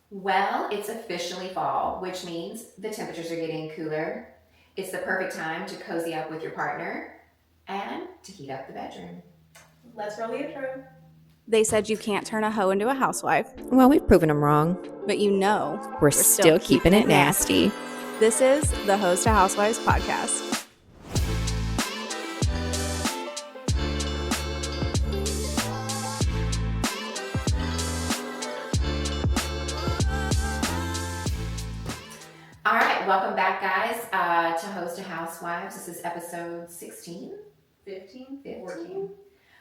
Well, it's officially fall, which means the temperatures are getting cooler. It's the perfect time to cozy up with your partner and to heat up the bedroom. Let's roll the intro. They said you can't turn a hoe into a housewife, Well, we've proven them wrong. but we're still keeping it nasty. This is the Hoes to Housewives podcast. All right, welcome back, guys, to Hoes to Housewives. This is episode 16? 15? 14?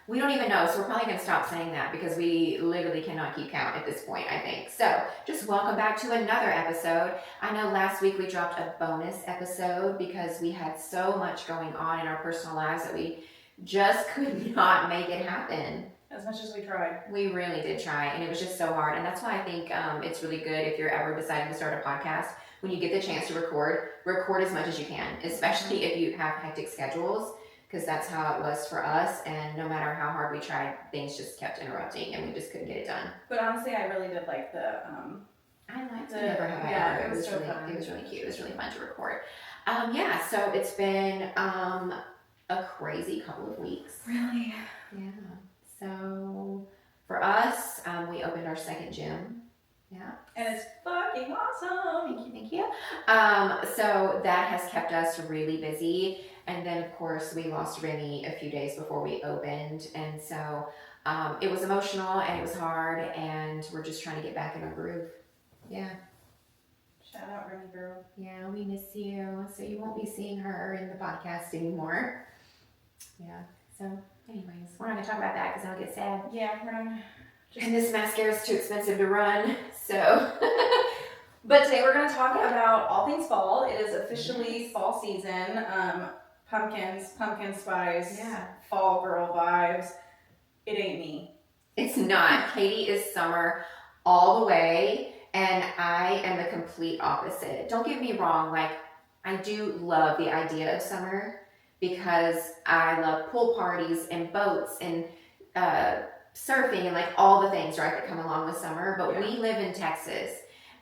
We don't even know, so we're probably going to stop saying that because we literally cannot keep count at this point, I think. So, just welcome back to another episode. I know last week we dropped a bonus episode because we had so much going on in our personal lives that we just could not make it happen. As much as we tried. We really did try, and it was just so hard. And that's why I think it's really good if you're ever deciding to start a podcast. When you get the chance to record as much as you can, especially if you have hectic schedules, because that's how it was for us. And no matter how hard we tried, things just kept interrupting, and we just couldn't get it done. But honestly, I really did like the. I liked the Never Have I Ever. It was really fun. It was really cute. It was really fun to record. So it's been a crazy couple of weeks. Really? Yeah. So for us, we opened our second gym. Yeah. And it's fucking awesome. Thank you. So that has kept us really busy. And then, of course, we lost Remy a few days before we opened. And so it was emotional and it was hard. And we're just trying to get back in our groove. Yeah. Shout out Remy girl. Yeah, we miss you. So you won't be seeing her in the podcast anymore. Yeah. So anyways, we're not going to talk about that because I'll get sad. Yeah, we're not. And this mascara is too expensive to run, so. But today we're going to talk about all things fall. It is officially fall season. Pumpkins, pumpkin spice, fall girl vibes. It ain't me. It's not. Katie is summer all the way, and I am the complete opposite. Don't get me wrong, like, I do love the idea of summer because I love pool parties and boats and surfing and like all the things, right, that come along with summer. But we live in Texas,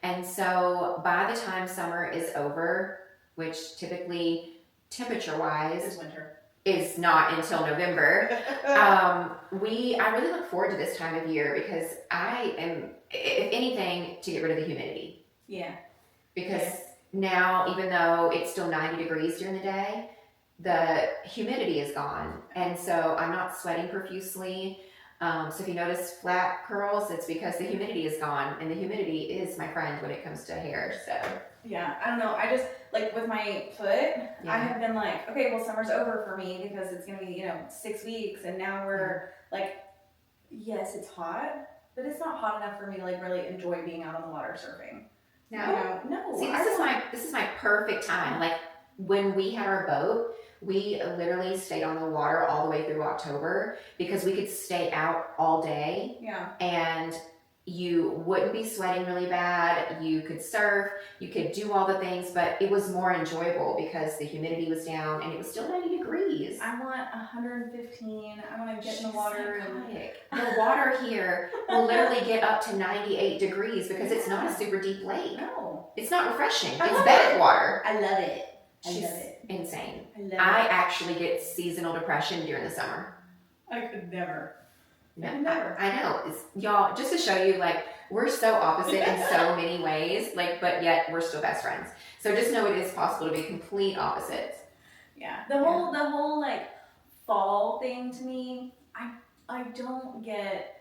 and so by the time summer is over, which typically temperature-wise is winter, is not until November. I really look forward to this time of year because I am, if anything, to get rid of the humidity. Yeah. Because now, even though it's still 90 degrees during the day, the humidity is gone, and so I'm not sweating profusely. So if you notice flat curls, it's because the humidity is gone, and the humidity is my friend when it comes to hair. So yeah, I don't know. I just like with my foot, I have been like, okay, well, summer's over for me because it's gonna be 6 weeks, and now we're like, yes, it's hot, but it's not hot enough for me to like really enjoy being out on the water surfing. No. See, this is my perfect time. Like when we had our boat, we literally stayed on the water all the way through October because we could stay out all day. Yeah. And you wouldn't be sweating really bad. You could surf, you could do all the things, but it was more enjoyable because the humidity was down and it was still 90 degrees. I want 115. I want to get in the water. The water here will literally get up to 98 degrees because it's not a super deep lake. No. It's not refreshing. It's bad water. I love it. She's insane. I actually get seasonal depression during the summer. I could never. No, I know. Y'all, just to show you, like, we're so opposite in so many ways, like, but yet we're still best friends. So just know it is possible to be complete opposites. Yeah. The whole like fall thing to me, I don't get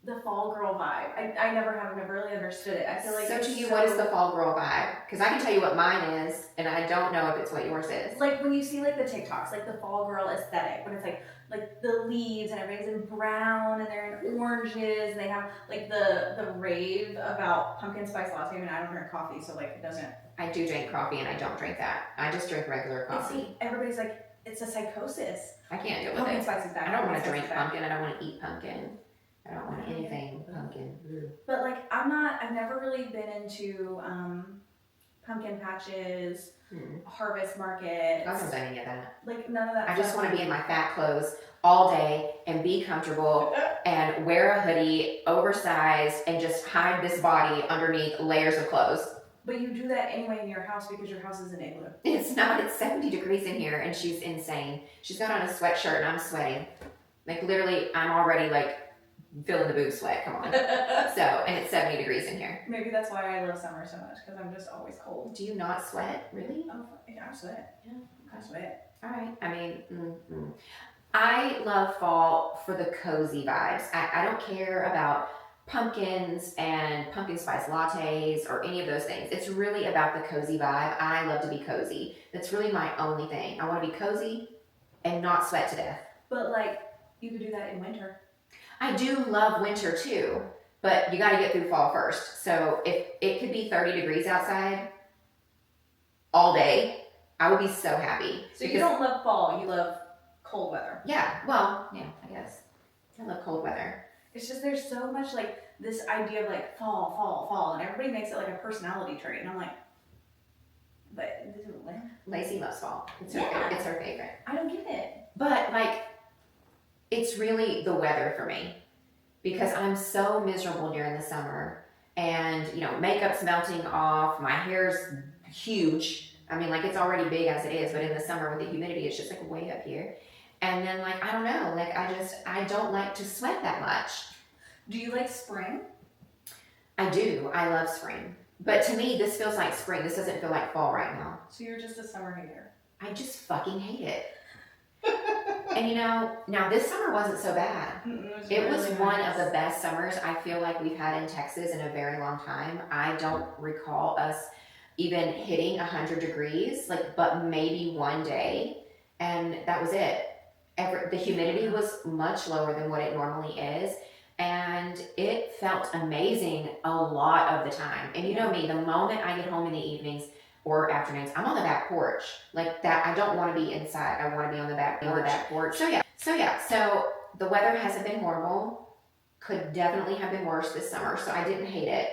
the fall girl vibe. I never really understood it. I feel like so to you, what is the fall girl vibe? Because I can tell you what mine is, and I don't know if it's what yours is. Like when you see like the TikToks, like the fall girl aesthetic, when it's like the leaves and everybody's in brown and they're in oranges and they have like the rave about pumpkin spice latte. I mean, I don't drink coffee, so like it doesn't. I do drink coffee and I don't drink that. I just drink regular coffee. Everybody's like, it's a psychosis. I can't deal with pumpkin it. Spice is bad. I don't want to drink pumpkin. I don't want to eat pumpkin. I don't want anything pumpkin. But like, I've never really been into pumpkin patches, harvest markets. I haven't done any of that. Like none of that. I just want to be in my fat clothes all day and be comfortable and wear a hoodie, oversized, and just hide this body underneath layers of clothes. But you do that anyway in your house because your house is an igloo. It's not. It's 70 degrees in here, and she's insane. She's got on a sweatshirt, and I'm sweating. Like, literally, I'm already, like, feeling the boob sweat. Come on. So, and it's 70 degrees in here. Maybe that's why I love summer so much, because I'm just always cold. Do you not sweat? Really? Oh, yeah, I sweat. Yeah, I sweat. All right. I mean, I love fall for the cozy vibes. I don't care about pumpkins and pumpkin spice lattes or any of those things. It's really about the cozy vibe. I love to be cozy. That's really my only thing. I want to be cozy and not sweat to death. But, like, you could do that in winter. I do love winter too, but you got to get through fall first. So if it could be 30 degrees outside all day, I would be so happy. So you don't love fall, you love cold weather. Yeah, well, yeah, I guess. I love cold weather. It's just there's so much, like, this idea of, like, fall, and everybody makes it like a personality trait, and I'm like, but this is what? Lacey loves fall. It's her, Yeah. it's her favorite. I don't get it. But, like, it's really the weather for me because I'm so miserable during the summer and, you know, makeup's melting off, my hair's huge. I mean, like, it's already big as it is, but in the summer with the humidity, it's just, like, way up here. And then, like, I don't know, like, I don't like to sweat that much. Do you like spring? I do. I love spring. But to me, this feels like spring. This doesn't feel like fall right now. So you're just a summer hater. I just fucking hate it. And, you know, now this summer wasn't so bad. It was one of the best summers I feel like we've had in Texas in a very long time. I don't recall us even hitting 100 degrees, like, but maybe one day. And that was it. The humidity was much lower than what it normally is. And it felt amazing a lot of the time. And you know me, the moment I get home in the evenings or afternoons, I'm on the back porch. Like that, I don't want to be inside. I want to be on the back porch. So the weather hasn't been horrible. Could definitely have been worse this summer. So I didn't hate it.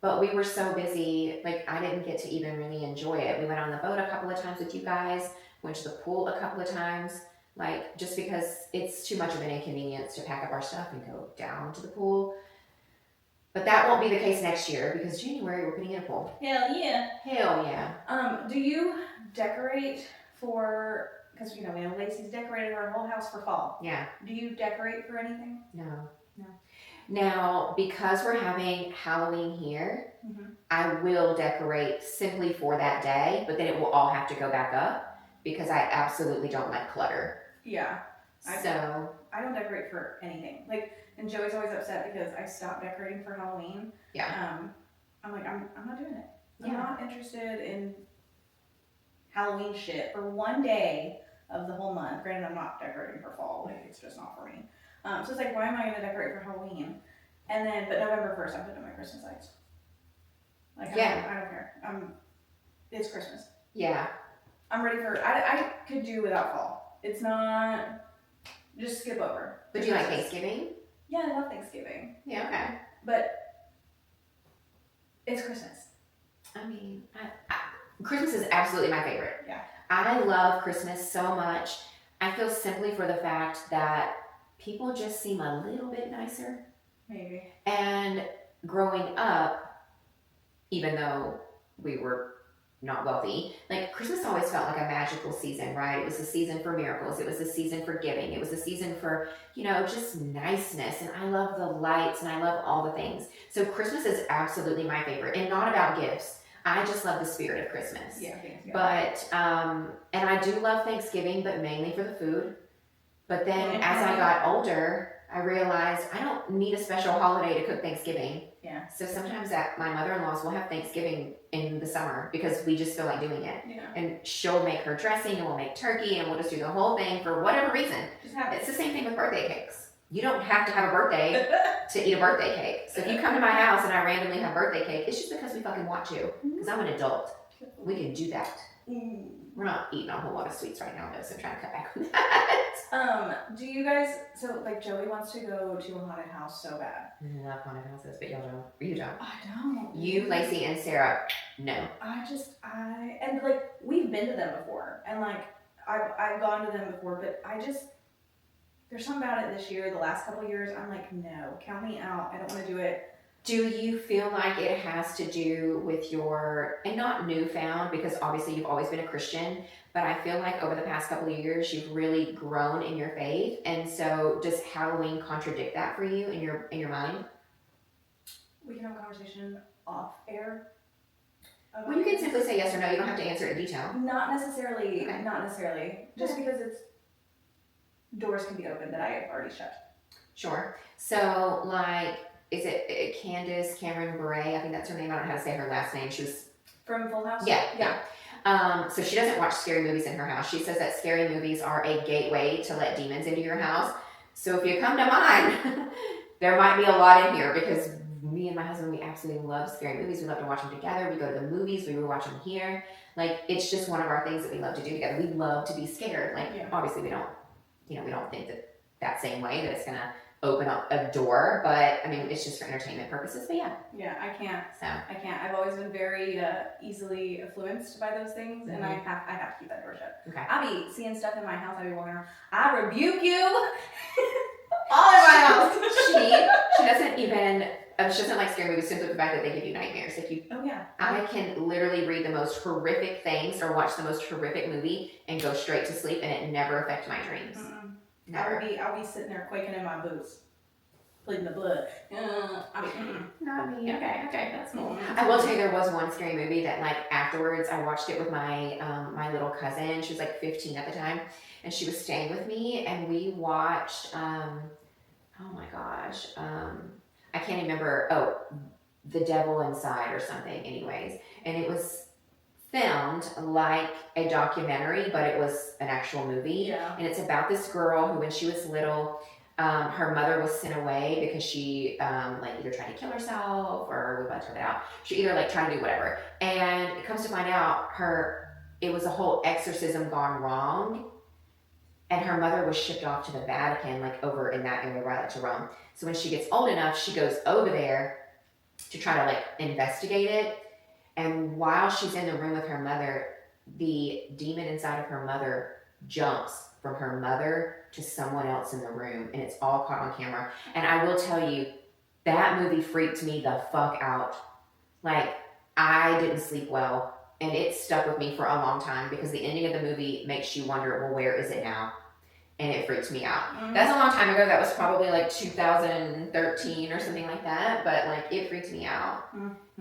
But we were so busy, like I didn't get to even really enjoy it. We went on the boat a couple of times with you guys, went to the pool a couple of times. Like, just because it's too much of an inconvenience to pack up our stuff and go down to the pool. But that won't be the case next year because January we're putting in a pool. Hell yeah. Hell yeah. Do you decorate for, because, you know, Lacey's decorated her whole house for fall. Yeah. Do you decorate for anything? No. Now, because we're having Halloween here, I will decorate simply for that day, but then it will all have to go back up because I absolutely don't like clutter. Yeah. I don't decorate for anything. Like, and Joey's always upset because I stopped decorating for Halloween. Yeah. I'm like, I'm not doing it. I'm not interested in Halloween shit for one day of the whole month. Granted, I'm not decorating for fall. Like, it's just not for me. So it's like, why am I going to decorate for Halloween? And then, but November 1st, I'm putting my Christmas lights. Like, I don't care. It's Christmas. Yeah. I'm ready for, I could do without fall. It's not, just skip over. But do you like Thanksgiving? Yeah, I love Thanksgiving. Yeah, okay. But it's Christmas. I mean, Christmas is absolutely my favorite. Yeah. I love Christmas so much. I feel simply for the fact that people just seem a little bit nicer. Maybe. And growing up, even though we were not wealthy, like Christmas always felt like a magical season, right? It was a season for miracles. It was a season for giving. It was a season for, you know, just niceness. And I love the lights and I love all the things. So Christmas is absolutely my favorite, and not about gifts. I just love the spirit of Christmas. Yeah, Thanksgiving. But, and I do love Thanksgiving, but mainly for the food. But then as I got older, I realized I don't need a special holiday to cook Thanksgiving. Yeah. So sometimes my mother-in-laws will have Thanksgiving in the summer because we just feel like doing it. Yeah. And she'll make her dressing and we'll make turkey and we'll just do the whole thing for whatever reason. Just have it. It's the same thing with birthday cakes. You don't have to have a birthday to eat a birthday cake. So if you come to my house and I randomly have birthday cake, it's just because we fucking want to. Because I'm an adult. We can do that. We're not eating a whole lot of sweets right now, though, so I'm trying to cut back on that. Do you guys, so like Joey wants to go to a haunted house so bad. I love haunted houses, but y'all don't. You don't. I don't. You, Lacey, and Sarah, no. And like, we've been to them before, and like, I've gone to them before, but there's something about it this year, the last couple of years, I'm like, no, count me out. I don't want to do it. Do you feel like it has to do with your, and not newfound, because obviously you've always been a Christian, but I feel like over the past couple of years you've really grown in your faith, and so does Halloween contradict that for you in your mind? We can have a conversation off air. Well, you can simply say yes or no. You don't have to answer it in detail. Not necessarily. Okay. Not necessarily. Just because it's doors can be open that I have already shut. Sure. So, like, is it Candace Cameron Bure? I think that's her name. I don't know how to say her last name. She was From Full House? Yeah. So she doesn't watch scary movies in her house. She says that scary movies are a gateway to let demons into your house. So if you come to mine, there might be a lot in here, because me and my husband, we absolutely love scary movies. We love to watch them together. We go to the movies. We rewatch them here. Like, it's just one of our things that we love to do together. We love to be scared. Like, obviously we don't think that same way that it's going to open up a door, but I mean, it's just for entertainment purposes. But yeah, I can't. So I can't. I've always been very easily influenced by those things, and I have to keep that door shut. Okay. I'll be seeing stuff in my house. I'll be walking around. I rebuke you. All in my house. she doesn't even. She doesn't like scary movies simply for the fact that they give you nightmares. Like, Oh yeah. I can literally read the most horrific things or watch the most horrific movie and go straight to sleep, and it never affects my dreams. Never. I'll be sitting there quaking in my boots, bleeding the blood. Not me. Okay, that's cool. I will tell you, there was one scary movie that, like, afterwards I watched it with my my little cousin. She was like 15 at the time, and she was staying with me, and we watched. Oh my gosh. I can't remember. Oh, The Devil Inside or something. Anyways, and it was filmed like a documentary, but it was an actual movie. Yeah. And it's about this girl who, when she was little, her mother was sent away because she like either tried to kill herself, or we left her out. She either like tried to do whatever. And it comes to find out it was a whole exorcism gone wrong. And her mother was shipped off to the Vatican, like over in that area right to Rome. So when she gets old enough, she goes over there to try to like investigate it. And while she's in the room with her mother, the demon inside of her mother jumps from her mother to someone else in the room, and it's all caught on camera. And I will tell you, that movie freaked me the fuck out. Like, I didn't sleep well, and it stuck with me for a long time, because the ending of the movie makes you wonder, well, where is it now? And it freaked me out. That's a long time ago. That was probably like 2013 or something like that, but like, it freaked me out.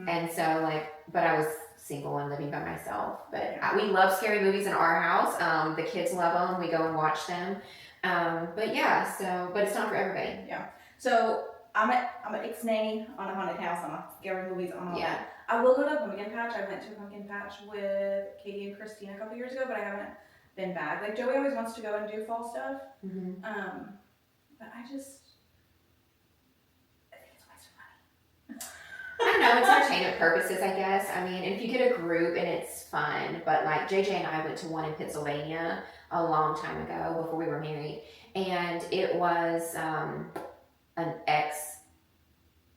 And so like, but I was single and living by myself, but we love scary movies in our house. The kids love them. We go and watch them. But yeah, but it's not for everybody. Yeah. So I'm an ixnay on a haunted house, on scary movies, on all that. I will go to a pumpkin patch. I went to a pumpkin patch with Katie and Christine a couple years ago, but I haven't been back. Like, Joey always wants to go and do fall stuff. But I think it's a waste of money. I don't know, it's entertainment purposes, I guess. I mean, if you get a group and it's fun, but like JJ and I went to one in Pennsylvania a long time ago before we were married, and it was an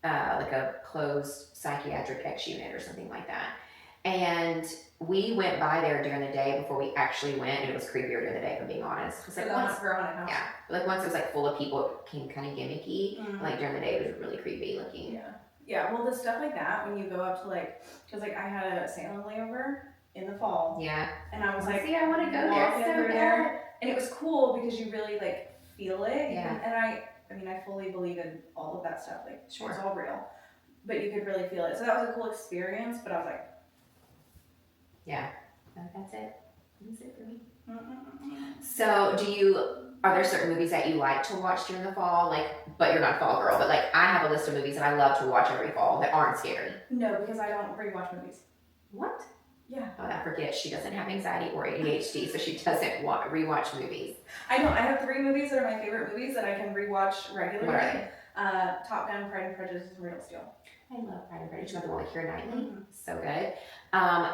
like a closed psychiatric X unit or something like that. And we went by there during the day before we actually went, and it was creepier during the day, if I'm being honest. Because like once it was like full of people, it became kind of gimmicky. Like during the day, it was really creepy looking. Yeah, well, the stuff like that, when you go up to like, because like I had a Salem layover in the fall. Yeah. And I was like, see, I want to go there. And it was cool because you really like feel it. Yeah. And I mean, I fully believe in all of that stuff. Like, sure, it's all real. But you could really feel it. So that was a cool experience, but I was like, yeah, that's it. That's it for me. So are there certain movies that you like to watch during the fall? Like, but you're not a fall girl, but like, I have a list of movies that I love to watch every fall that aren't scary. No, because I don't rewatch movies. What? Yeah. Oh, I forget. She doesn't have anxiety or ADHD, so she doesn't rewatch movies. I know. I have 3 movies that are my favorite movies that I can rewatch regularly. What are they? Top Gun, Pride and Prejudice, and Real Steel. I love Pride and Prejudice. You got the one with Keira Knightley. So good.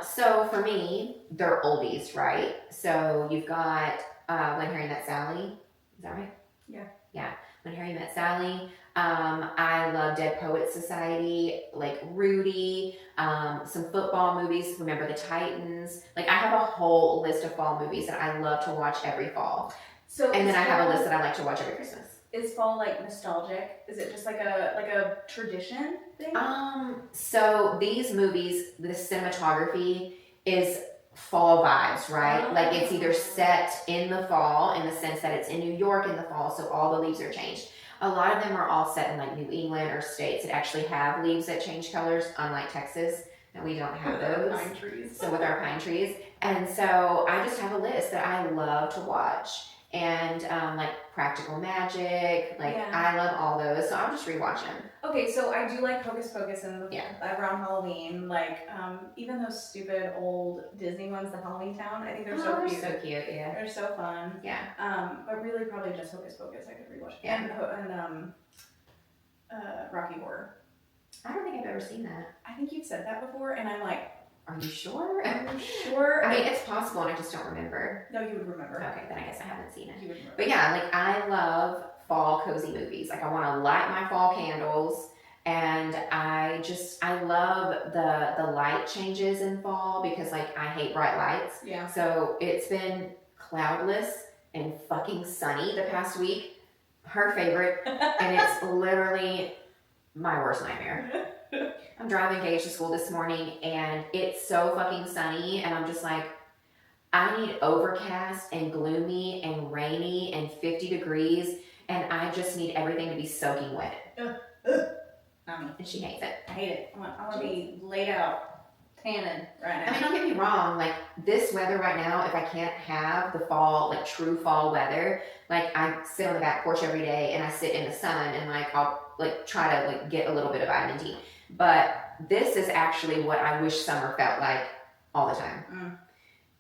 So for me, they're oldies, right? So you've got When Harry Met Sally. Is that right? Yeah. Yeah. When Harry Met Sally. I love Dead Poets Society, like Rudy, some football movies, Remember the Titans. Like, I have a whole list of fall movies that I love to watch every fall. And then I have a list that I like to watch every Christmas. Is fall like nostalgic? Is it just like a tradition thing? So these movies, the cinematography is fall vibes, right? Like it's either set in the fall in the sense that it's in New York in the fall, so all the leaves are changed. A lot of them are all set in like New England or states that actually have leaves that change colors, unlike Texas, that we don't have those. Pine trees. So with our pine trees. And so I just have a list that I love to watch. And like Practical Magic, like I love all those, so I'll just rewatch them. Okay, so I do like Hocus Pocus and around Halloween, like even those stupid old Disney ones, the Halloween Town. I think they're so cute. So cute, yeah. They're so fun. Yeah. But really, probably just Hocus Pocus. I could rewatch. Yeah. And Rocky Horror. I don't think I've ever seen that. I think you've said that before, and I'm like, are you sure? I'm sure. I mean, it's possible, and I just don't remember. No, you would remember. Okay, then I guess I haven't seen it. You would remember. But yeah, like I love fall cozy movies. Like I want to light my fall candles, and I love the light changes in fall because like I hate bright lights. Yeah. So it's been cloudless and fucking sunny the past week. Her favorite, and it's literally my worst nightmare. I'm driving Gage to school this morning and it's so fucking sunny and I'm just like, I need overcast and gloomy and rainy and 50 degrees and I just need everything to be soaking wet. And she hates it. I hate it. I want to be laid out, tanning right now. I mean, don't get me wrong, like this weather right now, if I can't have the fall, like true fall weather, like I sit on the back porch every day and I sit in the sun and like I'll like try to like get a little bit of vitamin D. But this is actually what I wish summer felt like all the time.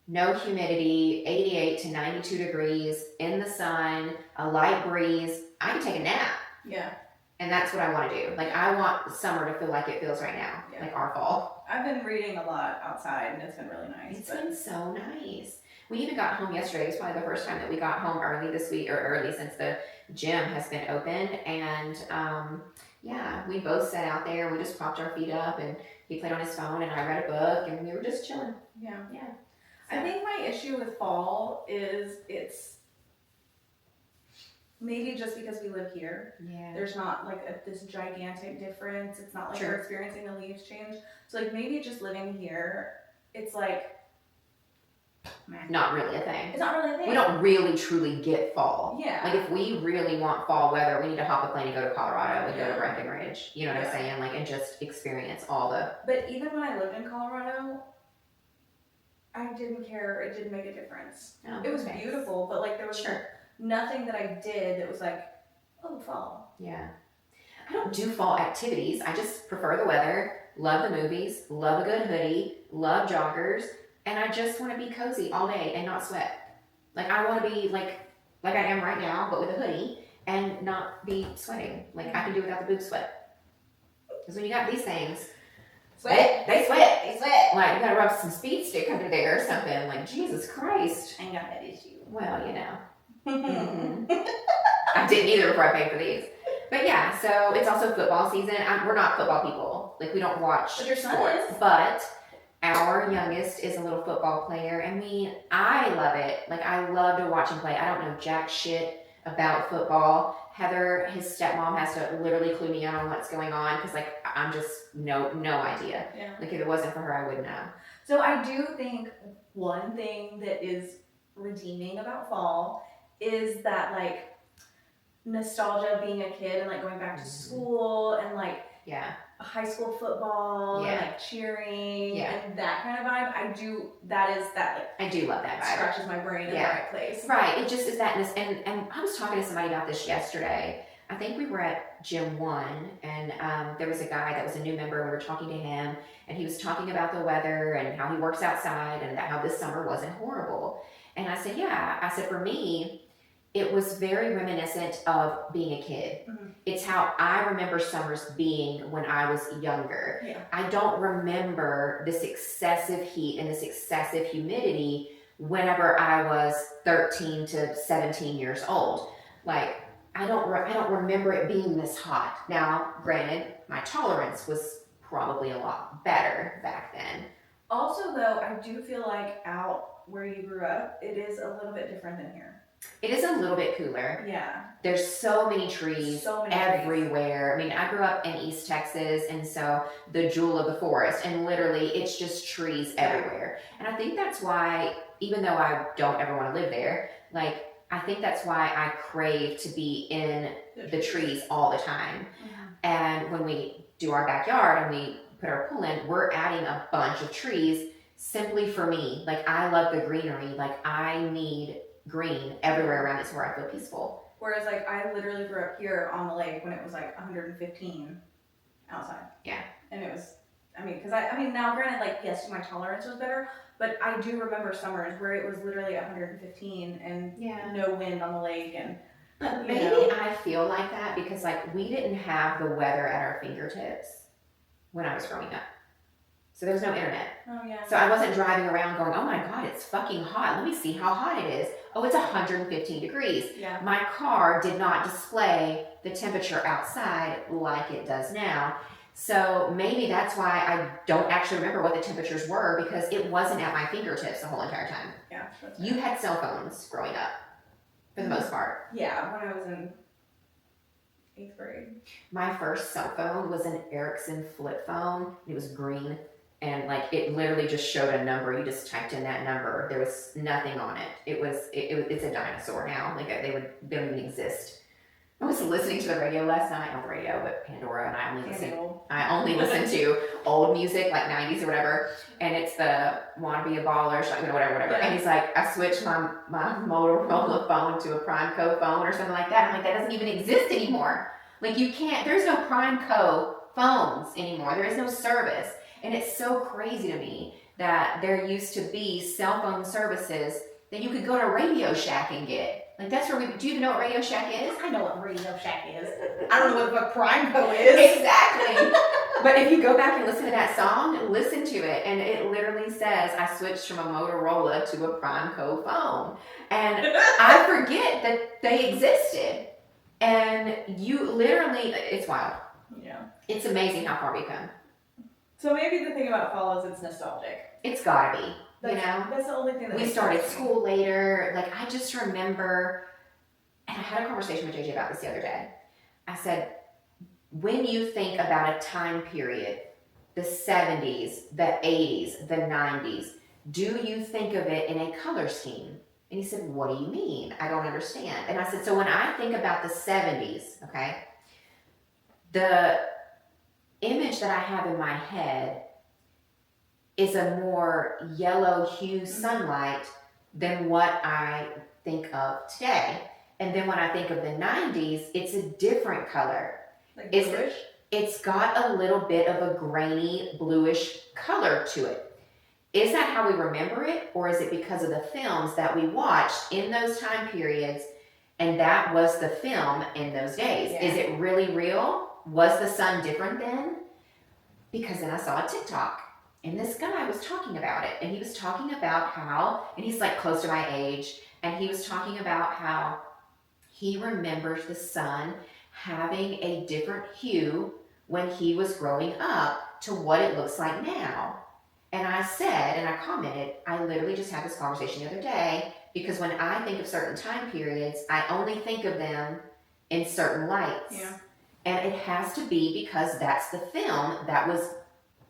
No humidity, 88 to 92 degrees, in the sun, a light breeze. I can take a nap. Yeah. And that's what I want to do. Like I want summer to feel like it feels right now, like our fall. I've been reading a lot outside and it's been really nice. It's been so nice. We even got home yesterday. It was probably the first time that we got home early this week, or early since the gym has been open. And yeah, we both sat out there. We just propped our feet up and he played on his phone and I read a book and we were just chilling. Yeah. Yeah. So. I think my issue with fall is it's maybe just because we live here. Yeah. There's not like this gigantic difference. It's not like we're experiencing the leaves change. So like maybe just living here, it's like not really a thing. It's not really a thing. We don't really truly get fall. Yeah. Like if we really want fall weather, we need to hop a plane and go to Colorado and go to Breckenridge. You know what I'm saying? Like and just experience all the. But even when I lived in Colorado, I didn't care. It didn't make a difference. Oh, it was beautiful, but like there was nothing that I did that was like, oh, fall. Yeah. I don't do fall activities. I just prefer the weather, love the movies, love a good hoodie, love joggers, and I just want to be cozy all day and not sweat. Like I want to be like I am right now, but with a hoodie and not be sweating. Like I can do without the boob sweat. Because when you got these things, they sweat. Like you gotta rub some speed stick under there or something. Like Jesus Christ. I ain't got that issue. Well, you know. I didn't either before I paid for these. But yeah, so it's also football season. We're not football people. Like we don't watch but your son sports. Is. But our youngest is a little football player. And I love it. Like I love to watch him play. I don't know jack shit about football. Heather, his stepmom, has to literally clue me in on what's going on because like I'm just no idea. Yeah. Like if it wasn't for her, I wouldn't know. So I do think one thing that is redeeming about fall is that like nostalgia of being a kid and like going back to school and like high school football and like cheering and that kind of vibe. I do love that vibe. Scratches my brain in the right place. Right. It just is that, and I was talking to somebody about this yesterday. I think we were at Gym 1 and there was a guy that was a new member and we were talking to him and he was talking about the weather and how he works outside and how this summer wasn't horrible. And I said, for me, it was very reminiscent of being a kid. Mm-hmm. It's how I remember summers being when I was younger. Yeah. I don't remember this excessive heat and this excessive humidity whenever I was 13 to 17 years old. Like, I don't remember it being this hot. Now, granted, my tolerance was probably a lot better back then. Also, though, I do feel like out where you grew up, it is a little bit different than here. It is a little bit cooler. Yeah. There's so many trees everywhere. Trees. I mean, I grew up in East Texas, and so the jewel of the forest, and literally it's just trees everywhere. And I think that's why, even though I don't ever want to live there, like, I think that's why I crave to be in the trees all the time. And when we do our backyard and we put our pool in, we're adding a bunch of trees simply for me. Like, I love the greenery. Like, I need green everywhere around. It's where I feel peaceful. Whereas, like, I literally grew up here on the lake when it was like 115 outside. Yeah. And it was, I mean, because I mean, now granted, like, yes, my tolerance was better, but I do remember summers where it was literally 115 and no wind on the lake. And but maybe I feel like that because, like, we didn't have the weather at our fingertips when I was growing up. So there was no internet. Oh, yeah. So I wasn't driving around going, oh my God, it's fucking hot. Let me see how hot it is. Oh, it's 115 degrees. Yeah. My car did not display the temperature outside like it does now. So maybe that's why I don't actually remember what the temperatures were, because it wasn't at my fingertips the whole entire time. Yeah. You had cell phones growing up, for the most part. Yeah, when I was in 8th grade. My first cell phone was an Ericsson flip phone. It was green. And like, it literally just showed a number. You just typed in that number. There was nothing on it. It's a dinosaur now. Like, they don't even exist. I was listening to the radio last night, not the radio, but Pandora, and I only listen to old music, like 90s or whatever. And it's the Wanna Be a Baller, whatever. Yeah. And he's like, I switched my Motorola phone to a Prime Co phone or something like that. I'm like, that doesn't even exist anymore. Like, you can't, there's no Prime Co phones anymore. There is no service. And it's so crazy to me that there used to be cell phone services that you could go to Radio Shack and get. Like, that's where do you even know what Radio Shack is? I know what Radio Shack is. I don't know what Prime Co is. Exactly. But if you go back and listen to that song, listen to it. And it literally says, I switched from a Motorola to a Prime Co phone. And I forget that they existed. And you literally, it's wild. Yeah. It's amazing how far we've come. So maybe the thing about fall is it's nostalgic. It's gotta be, That's the only thing that we started school later. Like, I just remember, and I had a conversation with JJ about this the other day. I said, when you think about a time period, the 70s, the 80s, the 90s, do you think of it in a color scheme? And he said, what do you mean? I don't understand. And I said, so when I think about the 70s, okay, the image that I have in my head is a more yellow hue sunlight than what I think of today. And then when I think of the 90s, it's a different color. Like bluish? It's got a little bit of a grainy bluish color to it. Is that how we remember it? Or is it because of the films that we watched in those time periods and that was the film in those days? Yeah. Is it really real? Was the sun different then? Because then I saw a TikTok and this guy was talking about it, and he was talking about how, and he's like close to my age, and he was talking about how he remembers the sun having a different hue when he was growing up to what it looks like now. And I said, and I commented, I literally just had this conversation the other day, because when I think of certain time periods, I only think of them in certain lights. Yeah. And it has to be because that's the film that was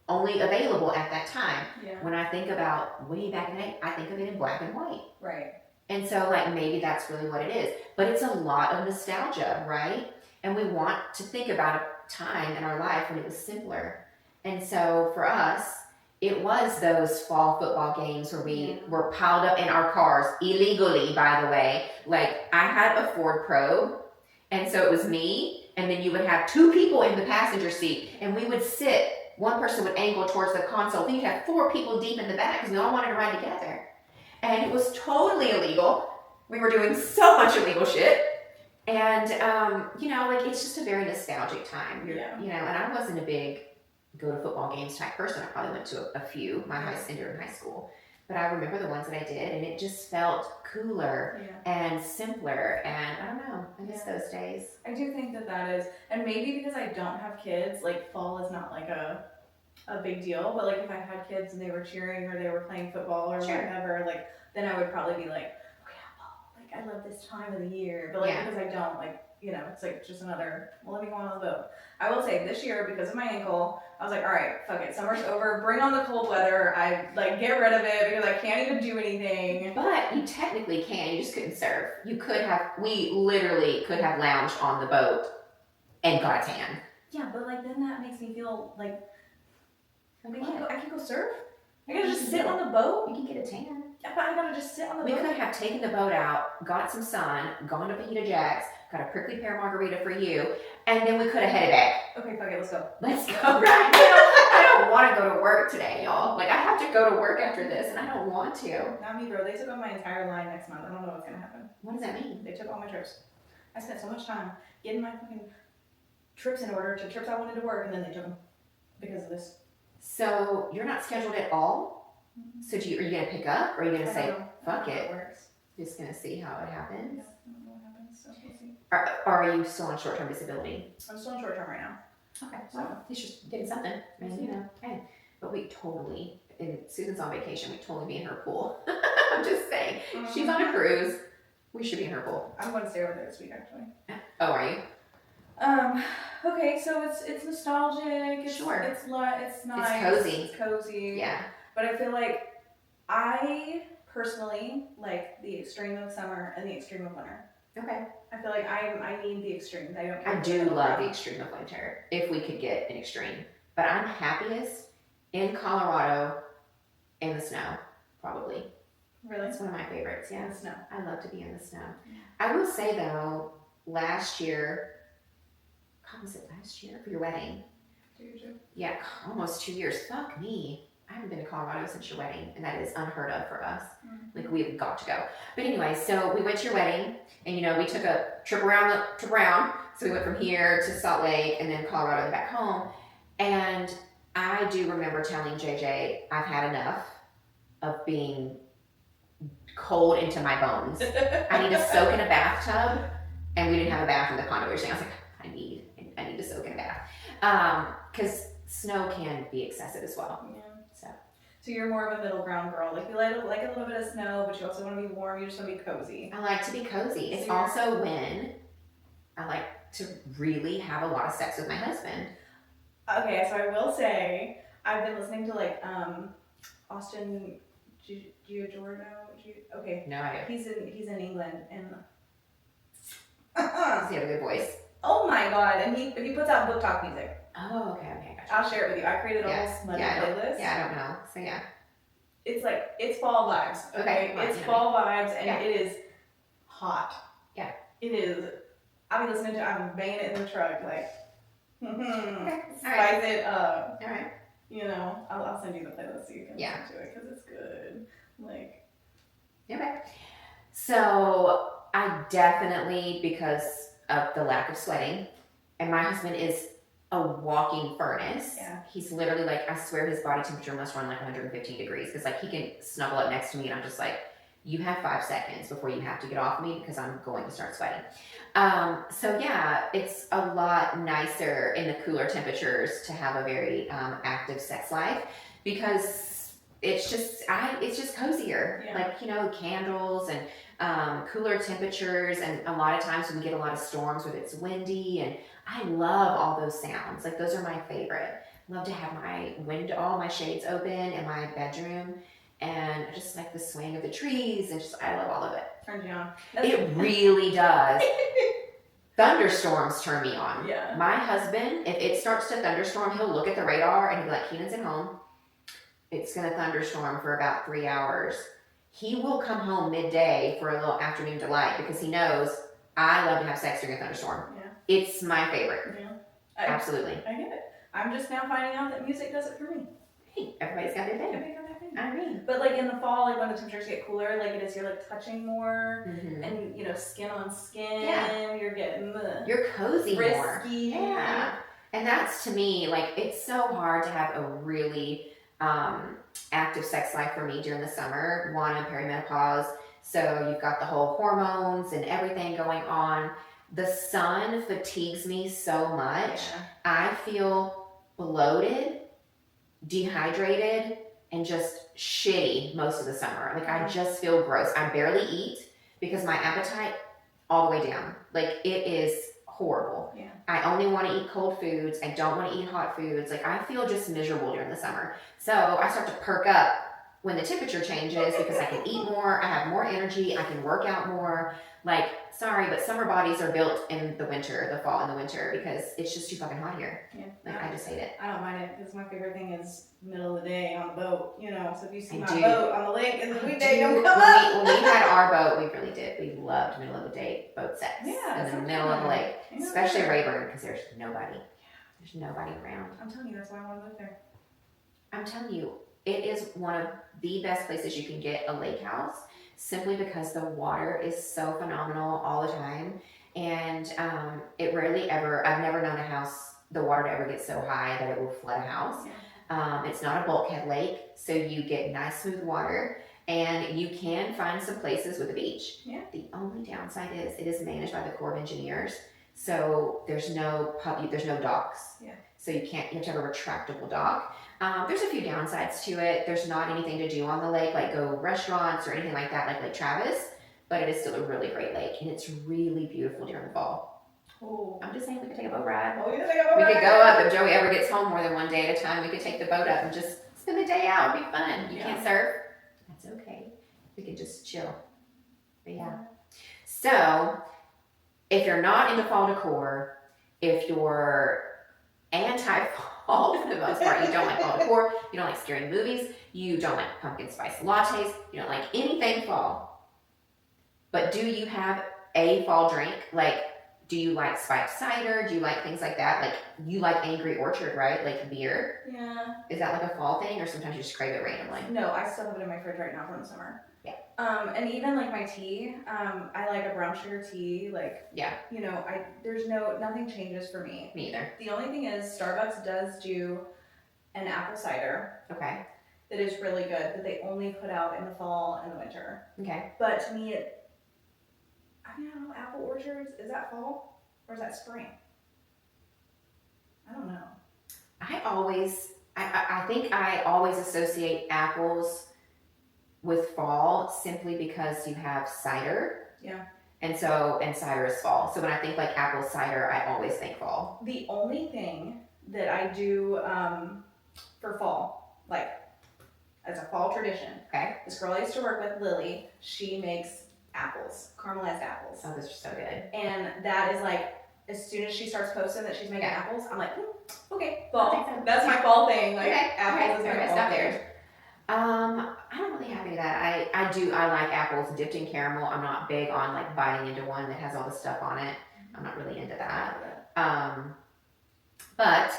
only available at that time. Yeah. When I think about way back in the day, I think of it in black and white. Right. And so, like, maybe that's really what it is. But it's a lot of nostalgia, right? And we want to think about a time in our life when it was simpler. And so for us, it was those fall football games where we were piled up in our cars, illegally, by the way. Like, I had a Ford Probe, and so it was me, and then you would have two people in the passenger seat, and we would sit. One person would angle towards the console. Then you'd have four people deep in the back because we all wanted to ride together. And it was totally illegal. We were doing so much illegal shit. And, like, it's just a very nostalgic time. And I wasn't a big go to football games type person. I probably went to a few during high school. But I remember the ones that I did, and it just felt cooler and simpler. And I don't know, I miss those days. I do think that is, and maybe because I don't have kids, like, fall is not like a big deal. But like, if I had kids and they were cheering or they were playing football or whatever, like, then I would probably be like, oh yeah, fall. Like, I love this time of the year, but like Yeah. because I don't like, you know, it's like just another. Well, let me go on the boat. I will say this year because of my ankle, I was like, all right, fuck it, summer's over. Bring on the cold weather. I like get rid of it because I can't even do anything. But you technically can. You just couldn't surf. We literally could have lounged on the boat and got a tan. Yeah, but like then that makes me feel like Like I can't go surf. I gotta just sit on the boat. You can get a tan. Yeah, but I gotta just sit on the We boat. could have taken the boat out, got some sun, gone to Fajita Jack's, got a prickly pear margarita for you, and then we could have headed back. Okay, fuck it, let's go. Let's go right now. I don't want to go to work today, y'all. Like, I have to go to work after this, and I don't want to. Not me, bro. They took on my entire line next month. I don't know what's gonna happen. What does that mean? They took all my trips. I spent so much time getting my fucking trips in order to trips I wanted to work, and then they took them because of this. So, you're not scheduled at all? So, are you going to pick up, or are you going to say, fuck it? Works. Just going to see how it happens? Yeah, I don't know what happens, so we'll see. Or are you still on short-term disability? I'm still in short term right now. Okay, so at least you're getting something. I mean, you know, hey. But we totally, and Susan's on vacation, we totally be in her pool. I'm just saying. She's on a cruise. We should be in her pool. I'm going to stay over there this week, actually. Oh, are you? Okay, so it's nostalgic. It's, Sure. It's nice. cozy. It's cozy. Yeah. But I feel like I personally like the extreme of summer and the extreme of winter. Okay. I feel like I need the extremes. I don't. I do love the extreme of winter, if we could get an extreme. But I'm happiest in Colorado in the snow, probably. Really? It's one of my favorites, yeah. In the snow. I love to be in the snow. I will say, though, last year, God, was it last year? For your wedding? Yeah, almost 2 years. Fuck me. I haven't been to Colorado since your wedding, and that is unheard of for us. Like, we've got to go. But anyway, so we went to your wedding, and, you know, we took a trip around. So we went from here to Salt Lake, and then Colorado, and back home. And I do remember telling JJ, I've had enough of being cold into my bones. I need to soak in a bathtub, and we didn't have a bath in the condo we were staying. I was like, I need to soak in a bath. Because snow can be excessive as well. Yeah. So you're more of a middle ground girl. Like you like a little bit of snow, but you also want to be warm. You just want to be cozy. I like to be cozy. It's also when I like to really have a lot of sex with my husband. Okay, so I will say I've been listening to like Austin Giorgio. Okay. No idea. He's in England and Does he have a good voice? oh my god! And he puts out book talk music. Oh, okay, gotcha. I'll share it with you. I created a whole smutty playlist. Yeah, I don't know. So yeah. It's fall vibes. Okay, it's fall vibes, and it is hot. Yeah. It is. I'll be listening to. I'm banging it in the truck, like. Spice it up. All right. You know, I'll send you the playlist so you can listen to it because it's good. Like. Okay. So I definitely, because of the lack of sweating, and my husband is a walking furnace. Yeah. He's literally like, I swear his body temperature must run like 115 degrees because like he can snuggle up next to me and I'm just like, you have 5 seconds before you have to get off me because I'm going to start sweating. So yeah, it's a lot nicer in the cooler temperatures to have a very active sex life because it's just cozier. Yeah. Like, you know, candles and cooler temperatures, and a lot of times when we get a lot of storms, whether it's windy, and I love all those sounds. Like, those are my favorite. Love to have all my shades open in my bedroom, and I just like the swaying of the trees, and I love all of it. Turns you on. It really does. Thunderstorms turn me on. Yeah. My husband, if it starts to thunderstorm, he'll look at the radar and he'll be like, Keenan's at home. It's going to thunderstorm for about 3 hours. He will come home midday for a little afternoon delight because he knows I love to have sex during a thunderstorm. Yeah. It's my favorite. Yeah. Absolutely. I get it. I'm just now finding out that music does it for me. Hey, everybody's got their thing. Everybody got that thing. I agree. But like in the fall, like when the temperatures get cooler, like it is, you're like touching more, Mm-hmm. and you know, skin on skin. Yeah. You're getting the You're cozy more. frisky. Yeah. And that's, to me, like, it's so hard to have a really active sex life for me during the summer. One, I'm perimenopause, so you've got the whole hormones and everything going on. The sun fatigues me so much. Yeah. I feel bloated, dehydrated, and just shitty most of the summer. Like, I just feel gross. I barely eat because my appetite all the way down. Like, it is horrible. Yeah. I only want to eat cold foods. I don't want to eat hot foods. Like, I feel just miserable during the summer. So I start to perk up when the temperature changes because I can eat more. I have more energy. I can work out more. Like, sorry, but summer bodies are built in the winter, the fall and the winter, because it's just too fucking hot here. Yeah. Like, I just hate it. I don't mind it because my favorite thing is middle of the day on the boat, you know. So if you see my do. boat on the lake in the weekday, don't Dude, come up. when we had our boat, we really did. We loved middle of the day boat sex. Yeah, In the middle of the lake. Yeah. Especially Rayburn, because there's nobody. There's nobody around. I'm telling you, that's why I want to live there. I'm telling you, it is one of the best places you can get a lake house, simply because the water is so phenomenal all the time. And it rarely ever, I've never known a house, the water to ever get so high that it will flood a house. Yeah. It's not a bulkhead lake, so you get nice smooth water, and you can find some places with a beach. Yeah. The only downside is it is managed by the Corps of Engineers, so there's no docks. Yeah. So you have to have a retractable dock. There's a few downsides to it. There's not anything to do on the lake, like go restaurants or anything like that, like Lake Travis, but it is still a really great lake, and it's really beautiful during the fall. Oh. I'm just saying we could take a boat ride. Oh, you think I'm We could go up if Joey ever gets home more than one day at a time. We could take the boat up and just spend the day out. It'd be fun. You can't surf. That's okay. We could just chill. But yeah. So, if you're not into fall decor, if you're anti-fall for the most part, you don't like fall decor, you don't like scary movies, you don't like pumpkin spice lattes, you don't like anything fall. But do you have a fall drink? Like, do you like spiked cider? Do you like things like that? Like, you like Angry Orchard, right? Like beer? Yeah. Is that like a fall thing, or sometimes you just crave it randomly? No, I still have it in my fridge right now from the summer. Yeah. And even like my tea, I like a brown sugar tea. Like, yeah. You know, nothing changes for me. Me either. The only thing is Starbucks does do an apple cider. Okay. That is really good, that they only put out in the fall and the winter. Okay. But to me, I don't know, apple orchards, is that fall or is that spring? I don't know. I think I always associate apples with fall simply because you have cider. Yeah. And cider is fall. So when I think like apple cider, I always think fall. The only thing that I do for fall, like as a fall tradition, okay. This girl I used to work with, Lily, she makes apples, caramelized apples. Oh, those are so good. And that is like, as soon as she starts posting that she's making apples, I'm like, okay, fall. That's my fall thing. Like, apples is my fall thing. I don't really have any of that. I like apples dipped in caramel. I'm not big on like biting into one that has all the stuff on it. I'm not really into that. But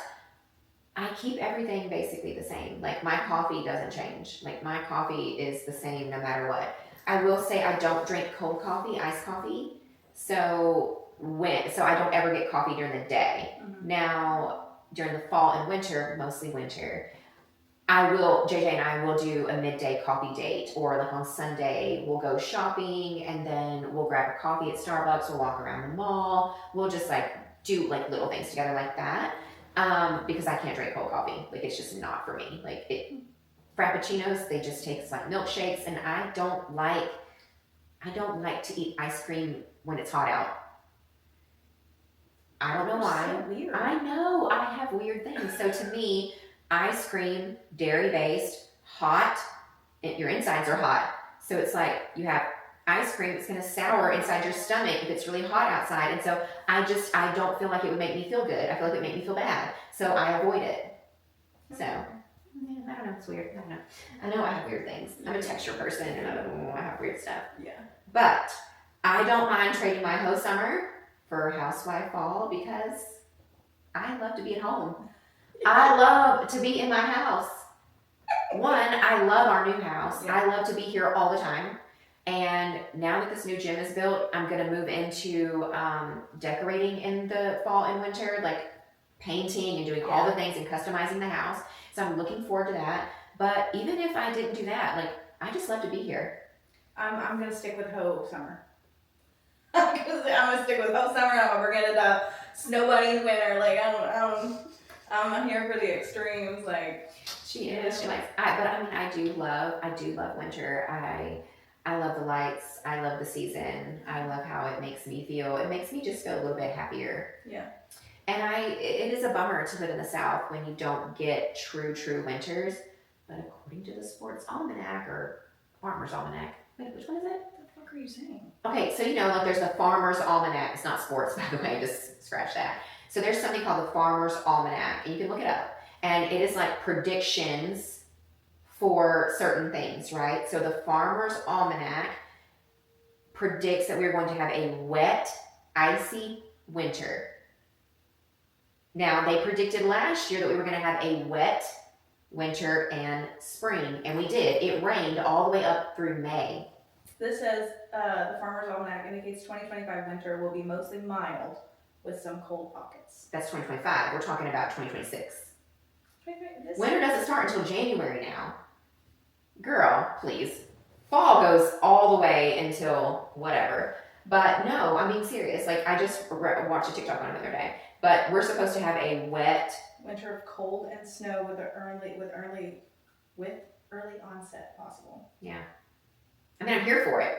I keep everything basically the same. Like, my coffee doesn't change. Like, my coffee is the same no matter what. I will say I don't drink cold coffee, iced coffee. So I don't ever get coffee during the day. Mm-hmm. Now, during the fall and winter, mostly winter, JJ and I will do a midday coffee date, or like on Sunday, we'll go shopping and then we'll grab a coffee at Starbucks, we'll walk around the mall, we'll just like do like little things together like that. Because I can't drink cold coffee. Like, it's just not for me. Like, Frappuccinos, they just taste like milkshakes, and I don't like to eat ice cream when it's hot out. I don't know why. So weird. I know, I have weird things. So to me, ice cream, dairy-based, hot, your insides are hot. So it's like you have ice cream, it's going to sour inside your stomach if it's really hot outside. And so I don't feel like it would make me feel good. I feel like it would make me feel bad. So I avoid it. So, I don't know. It's weird. I don't know. I know I have weird things. I'm a texture person, and I have weird stuff. Yeah. But I don't mind trading my Hoe Summer for Housewife Fall because I love to be at home. I love to be in my house. One, I love our new house. Yeah. I love to be here all the time. And now that this new gym is built, I'm going to move into decorating in the fall and winter, like painting and doing all the things and customizing the house. So I'm looking forward to that. But even if I didn't do that, like, I just love to be here. I'm going to stick with Hoe Summer. I'm going to stick with Hoe Summer. I'm going to forget about Snow Bunny's winter. Like, I'm here for the extremes. Like, she is. She likes. But I mean, I do love winter. I love the lights. I love the season. I love how it makes me feel. It makes me just feel a little bit happier. Yeah. And it is a bummer to live in the South when you don't get true winters. But according to the Sports Almanac or Farmer's Almanac, wait, which one is it? What the fuck are you saying? Okay, so like there's the Farmer's Almanac. It's not sports, by the way, just scratch that. So there's something called the Farmer's Almanac, and you can look it up. And it is like predictions for certain things, right? So the Farmer's Almanac predicts that we're going to have a wet, icy winter. Now, they predicted last year that we were going to have a wet winter and spring, and we did. It rained all the way up through May. This says the Farmer's Almanac indicates 2025 winter will be mostly mild with some cold pockets. That's 2025. We're talking about 2026. This Winter doesn't start until January now. Girl, please. Fall goes all the way until whatever. But no, I mean, serious. Like, I just watched a TikTok on it the other day. But we're supposed to have a wet winter of cold and snow with early onset possible. Yeah. I mean, I'm here for it.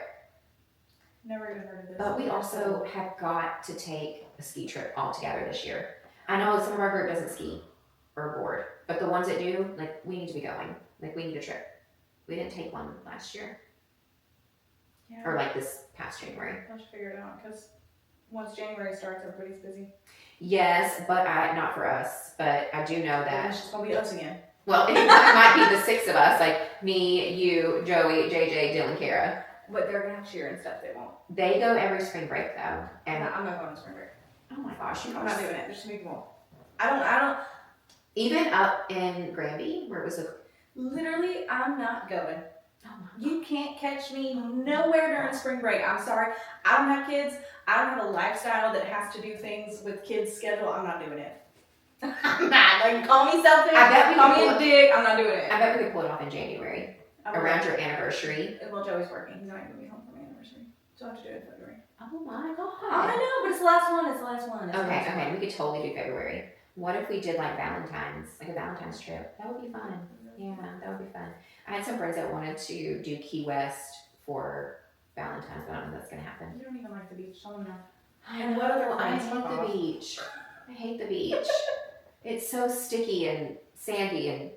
Never even heard of this. But we also have got to take a ski trip all together this year. I know some of our group doesn't ski or board, but the ones that do, like, we need to be going. Like, we need a trip. We didn't take one last year. Yeah. Or like this past January. I'll just figure it out because once January starts, everybody's busy. Yes, but not for us. But I do know that. It's just going to be us again. Well, it might be the six of us, like me, you, Joey, JJ, Dylan, Kara. But they're going to have cheer and stuff. They won't. They go every spring break, though. And I'm not going to spring break. Oh my gosh, I'm not doing it. There's too many people. I don't. Even up in Granby, where it was Literally, I'm not going. Oh my. You can't catch me nowhere during spring break. I'm sorry. I don't have kids. I don't have a lifestyle that has to do things with kids' schedule. I'm not doing it. I'm not. Like, call me selfish. Call me a dick. I'm not doing it. I bet we could pull it off in January, around your anniversary. Well, Joey's working. He's not going to be home for my anniversary. So I have to do it in February. Oh my god. I know, but it's the last one. It's the last one. Okay, we could totally do February. What if we did like Valentine's, like a Valentine's trip? That would be fun. Yeah, that would be fun. I had some friends that wanted to do Key West for Valentine's, but I don't know if that's going to happen. You don't even like the beach. Tell them no. And what other I hate the beach. I hate the beach. It's so sticky and sandy and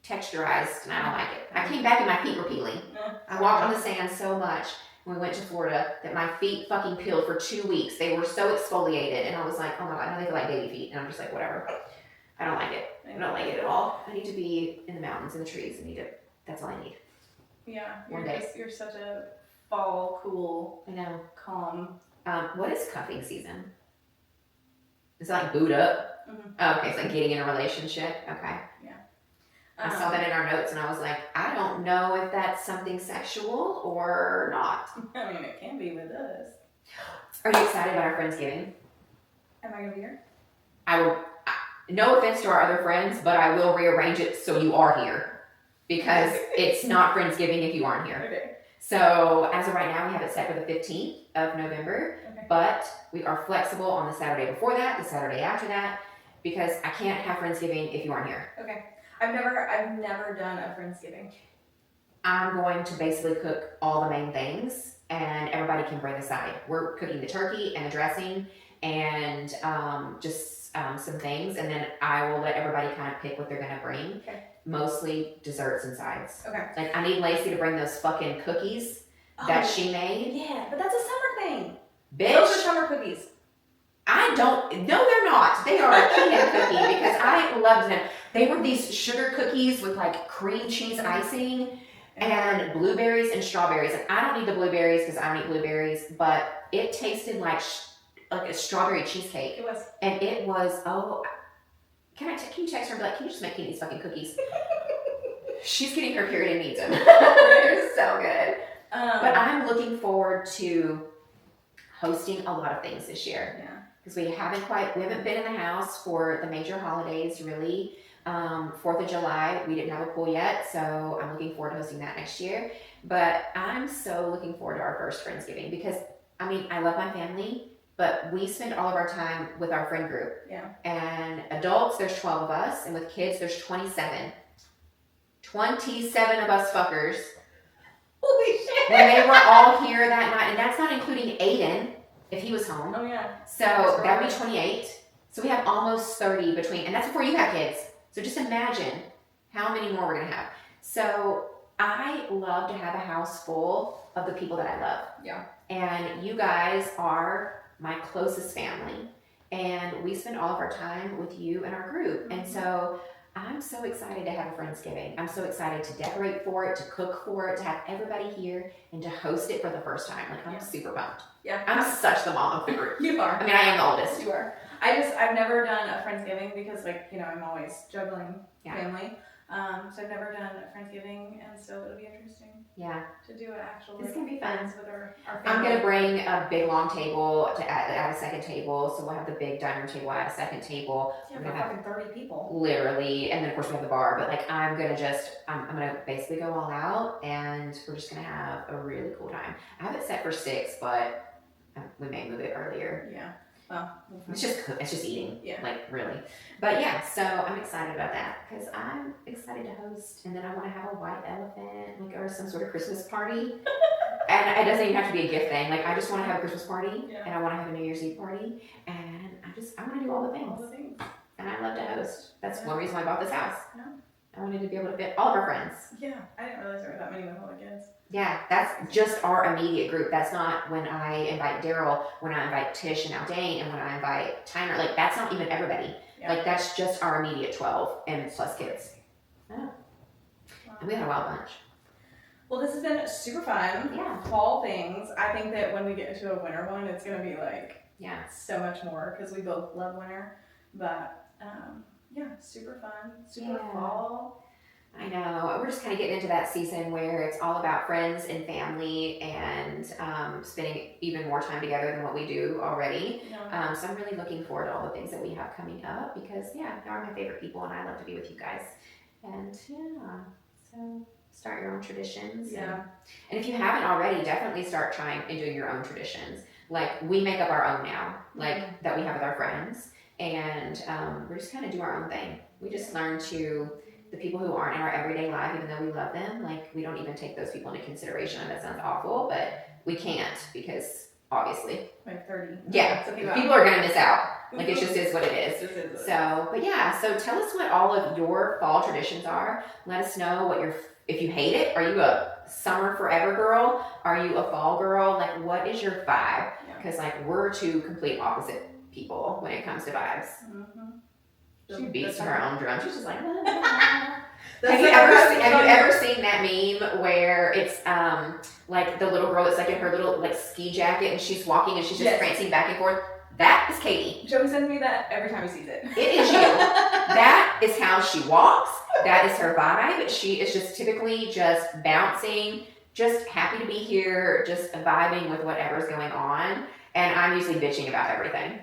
texturized, and I don't like it. I came back and my feet were peeling. I walked on the sand so much when we went to Florida that my feet fucking peeled for 2 weeks. They were so exfoliated, and I was like, oh my god, now they feel like baby feet. And I'm just like, whatever. I don't like it. I don't like it at all. I need to be in the mountains, in the trees. That's all I need. Yeah, One day. You're such a fall, cool, I know. calm. What is cuffing season? Is it like boot up? Mm-hmm. Oh, okay, it's like getting in a relationship. Okay. Yeah. I saw that in our notes and I was like, I don't know if that's something sexual or not. I mean, it can be with us. Are you excited about our Friendsgiving? Am I going to be here? I will, no offense to our other friends, but I will rearrange it so you are here. Because it's not Friendsgiving if you aren't here. Okay. So as of right now, we have it set for the 15th of November. Okay. But we are flexible on the Saturday before that, the Saturday after that, because I can't have Friendsgiving if you aren't here. Okay. I've never done a Friendsgiving. I'm going to basically cook all the main things, and everybody can bring a side. We're cooking the turkey and the dressing, and just some things, and then I will let everybody kind of pick what they're gonna bring. Okay. Mostly desserts and sides. Okay. Like, I need Lacey to bring those fucking cookies that she made. Yeah, but that's a summer thing. Bitch. Those are summer cookies. No, they're not. They are a Keenan cookie because I loved them. They were these sugar cookies with like cream cheese icing and blueberries and strawberries. And I don't need the blueberries because I don't eat blueberries, but it tasted like a strawberry cheesecake. It was. And it was, can you text her and be like, can you just make me these fucking cookies? She's getting her period and needs them. They're so good. But I'm looking forward to hosting a lot of things this year. Yeah. Because we haven't been in the house for the major holidays, really. 4th of July, we didn't have a pool yet, so I'm looking forward to hosting that next year. But I'm so looking forward to our first Friendsgiving because, I mean, I love my family, but we spend all of our time with our friend group. Yeah. And adults, there's 12 of us, and with kids, there's 27. 27 of us fuckers. Holy shit. when they were all here that night, and that's not including Aiden, if he was home. Oh yeah. So that would be 28. So we have almost 30 between, and that's before you have kids. So just imagine how many more we're going to have. So I love to have a house full of the people that I love. Yeah. And you guys are my closest family. And we spend all of our time with you and our group. And so I'm so excited to have a Friendsgiving. I'm so excited to decorate for it, to cook for it, to have everybody here, and to host it for the first time. Like, I'm super pumped. Yeah. I'm such the mom of the group. You are. I mean, I am the oldest. You are. I've never done a Friendsgiving because, like, you know, I'm always juggling family. So I've never done a Friendsgiving, and so it'll be interesting. Yeah. To do an actual. It's gonna be fun. With our family. I'm gonna bring a big long table to add a second table, so we'll have the big dining room table, add a second table. Yeah, we're for gonna have fucking 30 people. literally, and then of course we have the bar. But like, I'm gonna basically go all out, and we're just gonna have a really cool time. I have it set for 6, but we may move it earlier. Yeah. Well, it's just eating. Yeah. Like, really. But yeah, so I'm excited about that because I'm excited to host, and then I want to have a white elephant, like, or some sort of Christmas party. And it doesn't even have to be a gift thing. Like, I just want to have a Christmas party, and I want to have a New Year's Eve party, and I want to do all the things. All the things. And I love to host. That's one reason why I bought this house. Yeah. I wanted to be able to fit all of our friends. Yeah, I didn't realize there were that many with all the kids. Yeah, that's just our immediate group. That's not when I invite Daryl, when I invite Tish and Aldane, and when I invite Tyner. Like, that's not even everybody. Yeah. Like, that's just our immediate 12 and plus kids. Oh. Wow. And we had a wild bunch. Well, this has been super fun. Yeah. Fall things. I think that when we get into a winter one, it's going to be like so much more because we both love winter. But yeah, super fun, super fall. I know. We're just kind of getting into that season where it's all about friends and family and spending even more time together than what we do already. Yeah. So I'm really looking forward to all the things that we have coming up because, they are my favorite people and I love to be with you guys. And so start your own traditions. Yeah. And if you haven't already, definitely start trying and doing your own traditions. Like, we make up our own now, like that we have with our friends. And we just kind of do our own thing. We just learn to, the people who aren't in our everyday life, even though we love them, like, we don't even take those people into consideration. And that sounds awful, but we can't because obviously. Like 30. Yeah, people are going to miss out. Like, it just is what it is. So, but yeah, so tell us what all of your fall traditions are. Let us know if you hate it. Are you a summer forever girl? Are you a fall girl? Like, what is your vibe? Because like, we're two complete opposite people when it comes to vibes. She beats to her own drum. She's just like, nah, nah, nah. Have you ever seen that meme where it's like the little girl that's like in her little like ski jacket and she's walking and she's just prancing back and forth? That is Katie. Joey sends me that every time he sees it. It is you. That is how she walks. That is her vibe. She is just typically just bouncing, just happy to be here, just vibing with whatever's going on. And I'm usually bitching about everything.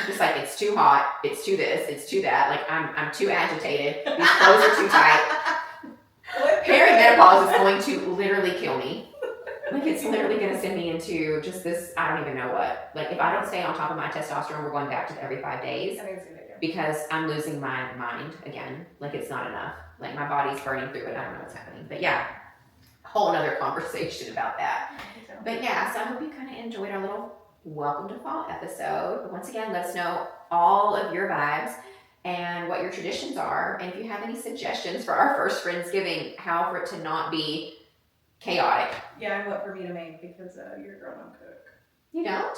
Just like, it's too hot, it's too this, it's too that. Like, I'm too agitated. These clothes are too tight. Perimenopause is going to literally kill me. Like, it's literally going to send me into just this, I don't even know what. Like, if I don't stay on top of my testosterone, we're going back to every 5 days. Because I'm losing my mind again. Like, it's not enough. Like, my body's burning through it. I don't know what's happening. But yeah, whole other conversation about that. But yeah, so I hope you kind of enjoyed our little welcome to fall episode. But once again, let us know all of your vibes and what your traditions are. And if you have any suggestions for our first Friendsgiving, how for it to not be chaotic. Yeah, and what for me to make because your girl don't cook. You don't?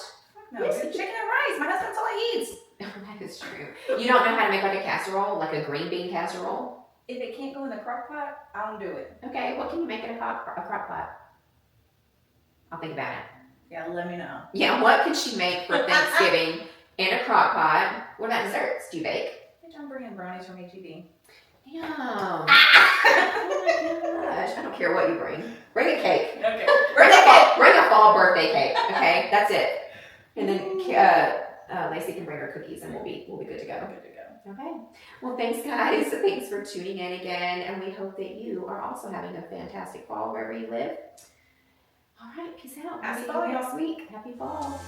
No, it's chicken and rice. My husband's all he eats. That is true. You don't know how to make like a casserole, like a green bean casserole? If it can't go in the crock pot, I don't do it. Okay, what can you make in a crock pot? I'll think about it. Yeah, let me know. Yeah, what can she make for Thanksgiving in a crock pot? What about desserts? Do you bake? Bitch, I'm bringing brownies from HEB. Damn. Oh my gosh. I don't care what you bring. Bring a cake. Okay. Bring a fall birthday cake. Okay, that's it. And then Lacey can bring her cookies and we'll be good to go. Good to go. Okay. Well, thanks guys. Thanks for tuning in again. And we hope that you are also having a fantastic fall wherever you live. All right, peace out. Happy See you fall, next y'all. week. Happy fall.